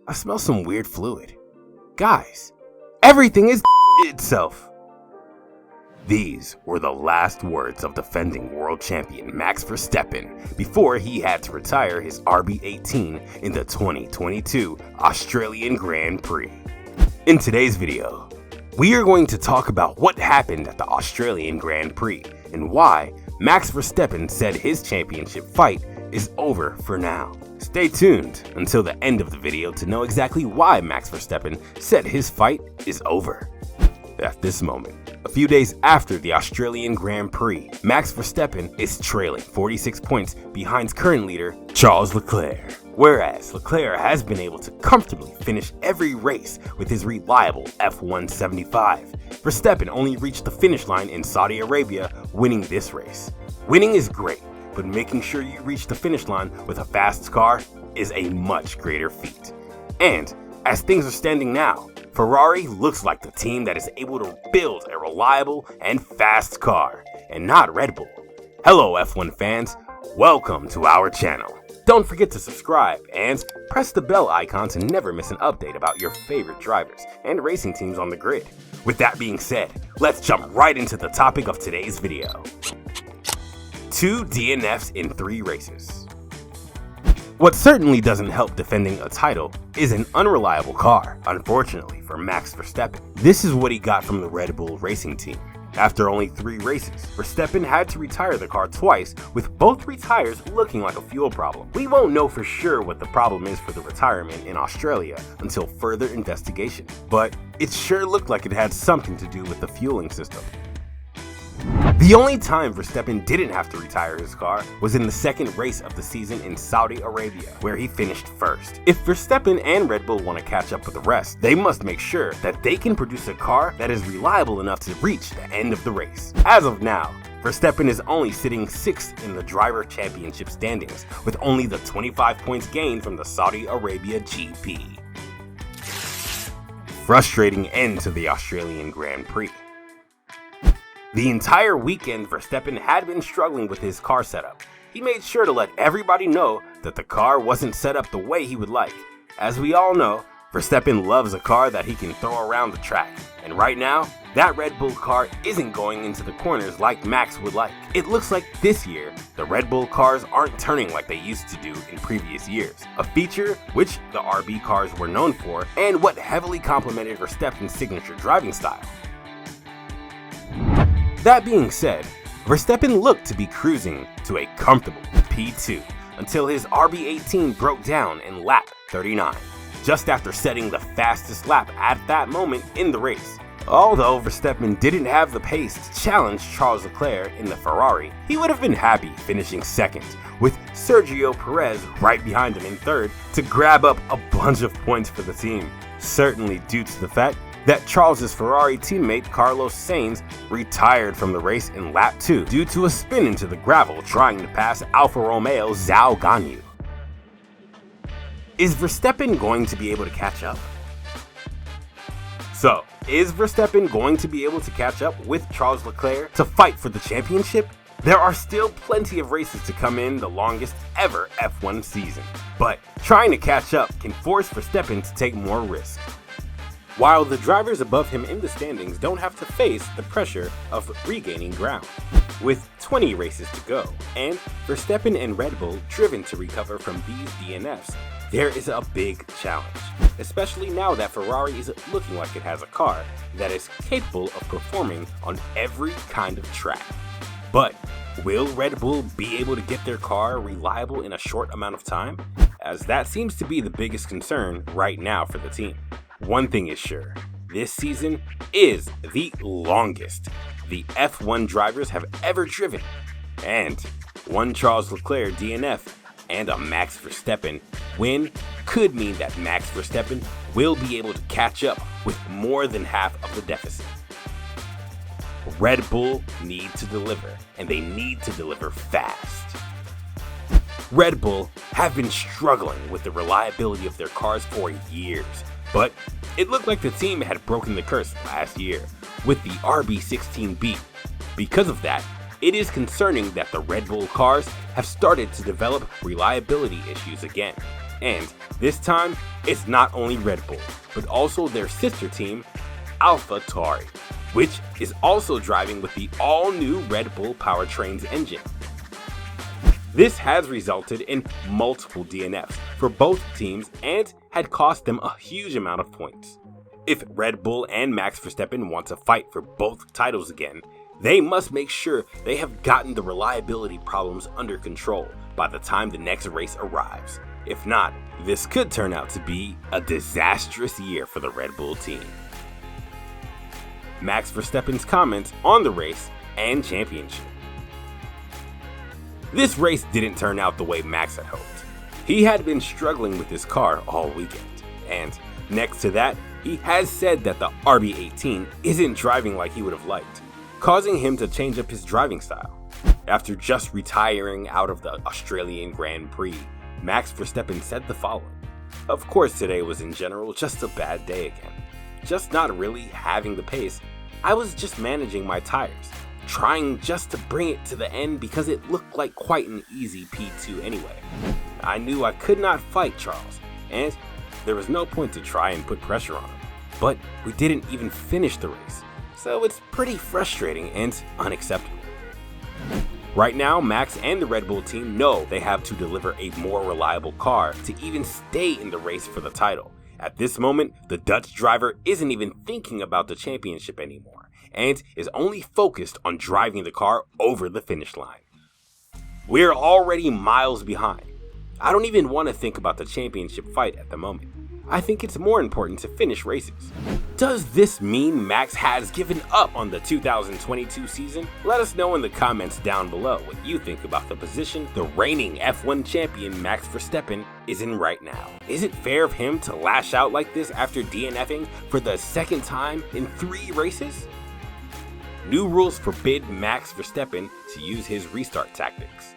I smell some weird fluid. Guys, everything is itself. These were the last words of defending world champion Max Verstappen before he had to retire his RB18 in the 2022 Australian Grand Prix. In today's video, we are going to talk about what happened at the Australian Grand Prix and why Max Verstappen said his championship fight is over for now. Stay tuned until the end of the video to know exactly why Max Verstappen said his fight is over. At this moment, a few days after the Australian Grand Prix, Max Verstappen is trailing 46 points behind current leader Charles Leclerc. Whereas Leclerc has been able to comfortably finish every race with his reliable F175, Verstappen only reached the finish line in Saudi Arabia, winning this race. Winning is great, but making sure you reach the finish line with a fast car is a much greater feat. And as things are standing now, Ferrari looks like the team that is able to build a reliable and fast car, and not Red Bull. Hello F1 fans, welcome to our channel. Don't forget to subscribe and press the bell icon to never miss an update about your favorite drivers and racing teams on the grid. With that being said, let's jump right into the topic of today's video. 2 DNFs in 3 races. What certainly doesn't help defending a title is an unreliable car, unfortunately for Max Verstappen. This is what he got from the Red Bull racing team. After only 3 races, Verstappen had to retire the car twice, with both retires looking like a fuel problem. We won't know for sure what the problem is for the retirement in Australia until further investigation, but it sure looked like it had something to do with the fueling system. The only time Verstappen didn't have to retire his car was in the second race of the season in Saudi Arabia, where he finished first. If Verstappen and Red Bull want to catch up with the rest, they must make sure that they can produce a car that is reliable enough to reach the end of the race. As of now, Verstappen is only sitting 6th in the driver championship standings, with only the 25 points gained from the Saudi Arabia GP. Frustrating end to the Australian Grand Prix. The entire weekend, Verstappen had been struggling with his car setup. He made sure to let everybody know that the car wasn't set up the way he would like. As we all know, Verstappen loves a car that he can throw around the track. And right now, that Red Bull car isn't going into the corners like Max would like. It looks like this year, the Red Bull cars aren't turning like they used to do in previous years. A feature which the RB cars were known for and what heavily complemented Verstappen's signature driving style. That being said, Verstappen looked to be cruising to a comfortable P2 until his RB18 broke down in lap 39, just after setting the fastest lap at that moment in the race. Although Verstappen didn't have the pace to challenge Charles Leclerc in the Ferrari, he would have been happy finishing second, with Sergio Perez right behind him in third to grab up a bunch of points for the team, certainly due to the fact that Charles' Ferrari teammate Carlos Sainz retired from the race in lap 2 due to a spin into the gravel trying to pass Alfa Romeo's Zhou Guanyu. Is Verstappen going to be able to catch up? So, is Verstappen going to be able to catch up with Charles Leclerc to fight for the championship? There are still plenty of races to come in the longest ever F1 season, but trying to catch up can force Verstappen to take more risks. While the drivers above him in the standings don't have to face the pressure of regaining ground. With 20 races to go, and Verstappen and Red Bull driven to recover from these DNFs, there is a big challenge, especially now that Ferrari is looking like it has a car that is capable of performing on every kind of track. But will Red Bull be able to get their car reliable in a short amount of time? As that seems to be the biggest concern right now for the team. One thing is sure, this season is the longest the F1 drivers have ever driven, and one Charles Leclerc DNF and a Max Verstappen win could mean that Max Verstappen will be able to catch up with more than half of the deficit. Red Bull need to deliver, and they need to deliver fast. Red Bull have been struggling with the reliability of their cars for years, but it looked like the team had broken the curse last year with the RB16B. Because of that, it is concerning that the Red Bull cars have started to develop reliability issues again. And this time, it's not only Red Bull, but also their sister team, AlphaTauri, which is also driving with the all-new Red Bull powertrain's engine. This has resulted in multiple DNFs for both teams and had cost them a huge amount of points. If Red Bull and Max Verstappen want to fight for both titles again, they must make sure they have gotten the reliability problems under control by the time the next race arrives. If not, this could turn out to be a disastrous year for the Red Bull team. Max Verstappen's comments on the race and championship. This race didn't turn out the way Max had hoped. He had been struggling with his car all weekend, and next to that, he has said that the RB18 isn't driving like he would have liked, causing him to change up his driving style. After just retiring out of the Australian Grand Prix, Max Verstappen said the following: "Of course today was in general just a bad day again. Just not really having the pace. I was just managing my tires, trying just to bring it to the end because it looked like quite an easy P2 anyway. I knew I could not fight Charles, and there was no point to try and put pressure on him. But we didn't even finish the race, so it's pretty frustrating and unacceptable." Right now, Max and the Red Bull team know they have to deliver a more reliable car to even stay in the race for the title. At this moment, the Dutch driver isn't even thinking about the championship anymore, and is only focused on driving the car over the finish line. We're already miles behind. I don't even want to think about the championship fight at the moment. I think it's more important to finish races. Does this mean Max has given up on the 2022 season? Let us know in the comments down below what you think about the position the reigning F1 champion Max Verstappen is in right now. Is it fair of him to lash out like this after DNFing for the second time in 3 races? New rules forbid Max Verstappen to use his restart tactics.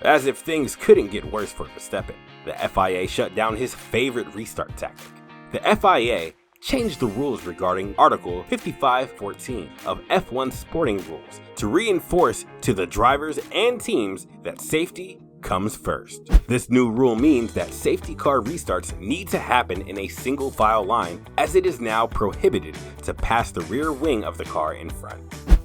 As if things couldn't get worse for Verstappen, the FIA shut down his favorite restart tactic. The FIA changed the rules regarding Article 55.14 of F1 sporting rules to reinforce to the drivers and teams that safety comes first. This new rule means that safety car restarts need to happen in a single file line, as it is now prohibited to pass the rear wing of the car in front.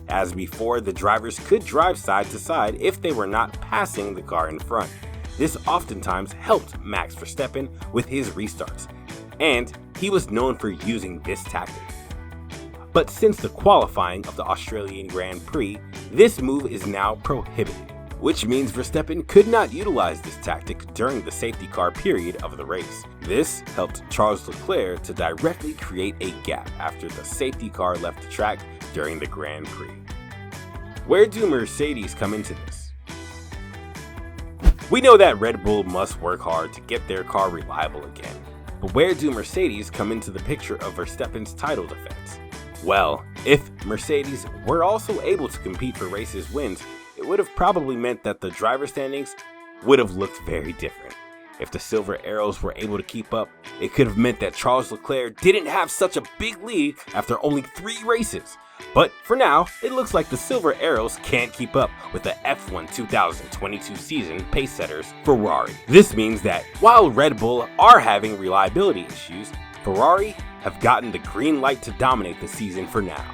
As before, the drivers could drive side to side if they were not passing the car in front. This oftentimes helped Max Verstappen with his restarts, and he was known for using this tactic. But since the qualifying of the Australian Grand Prix, this move is now prohibited, which means Verstappen could not utilize this tactic during the safety car period of the race. This helped Charles Leclerc to directly create a gap after the safety car left the track during the Grand Prix. Where do Mercedes come into this? We know that Red Bull must work hard to get their car reliable again, but where do Mercedes come into the picture of Verstappen's title defense? Well, if Mercedes were also able to compete for races wins, it would have probably meant that the driver standings would have looked very different. If the Silver Arrows were able to keep up, it could have meant that Charles Leclerc didn't have such a big lead after only 3 races. But for now, it looks like the Silver Arrows can't keep up with the F1 2022 season pace setters Ferrari. This means that while Red Bull are having reliability issues, Ferrari have gotten the green light to dominate the season for now.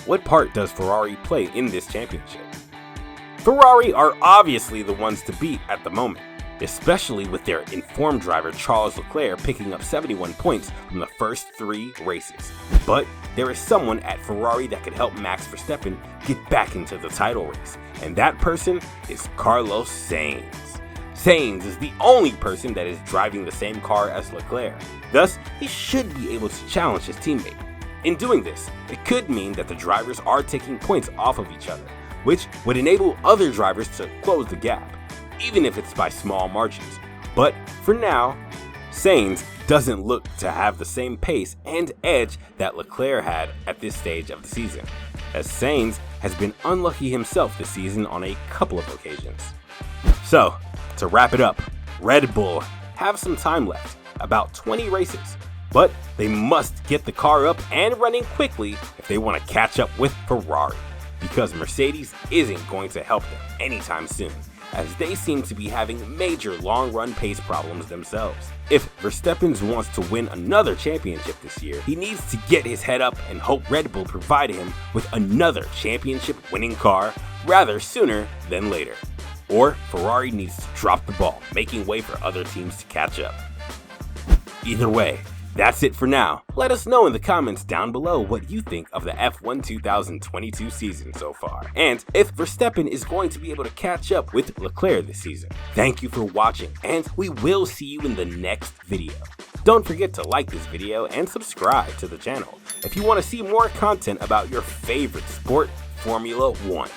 What part does Ferrari play in this championship? Ferrari are obviously the ones to beat at the moment, especially with their informed driver Charles Leclerc picking up 71 points from the first 3 races. But there is someone at Ferrari that could help Max Verstappen get back into the title race, and that person is Carlos Sainz. Sainz is the only person that is driving the same car as Leclerc, thus he should be able to challenge his teammate. In doing this, it could mean that the drivers are taking points off of each other, which would enable other drivers to close the gap, even if it's by small margins. But for now, Sainz doesn't look to have the same pace and edge that Leclerc had at this stage of the season, as Sainz has been unlucky himself this season on a couple of occasions. So, to wrap it up, Red Bull have some time left, about 20 races, but they must get the car up and running quickly if they want to catch up with Ferrari, because Mercedes isn't going to help them anytime soon, as they seem to be having major long-run pace problems themselves. If Verstappen wants to win another championship this year, he needs to get his head up and hope Red Bull provide him with another championship-winning car rather sooner than later. Or Ferrari needs to drop the ball, making way for other teams to catch up. Either way, that's it for now. Let us know in the comments down below what you think of the F1 2022 season so far, and if Verstappen is going to be able to catch up with Leclerc this season. Thank you for watching, and we will see you in the next video. Don't forget to like this video and subscribe to the channel if you want to see more content about your favorite sport, Formula 1.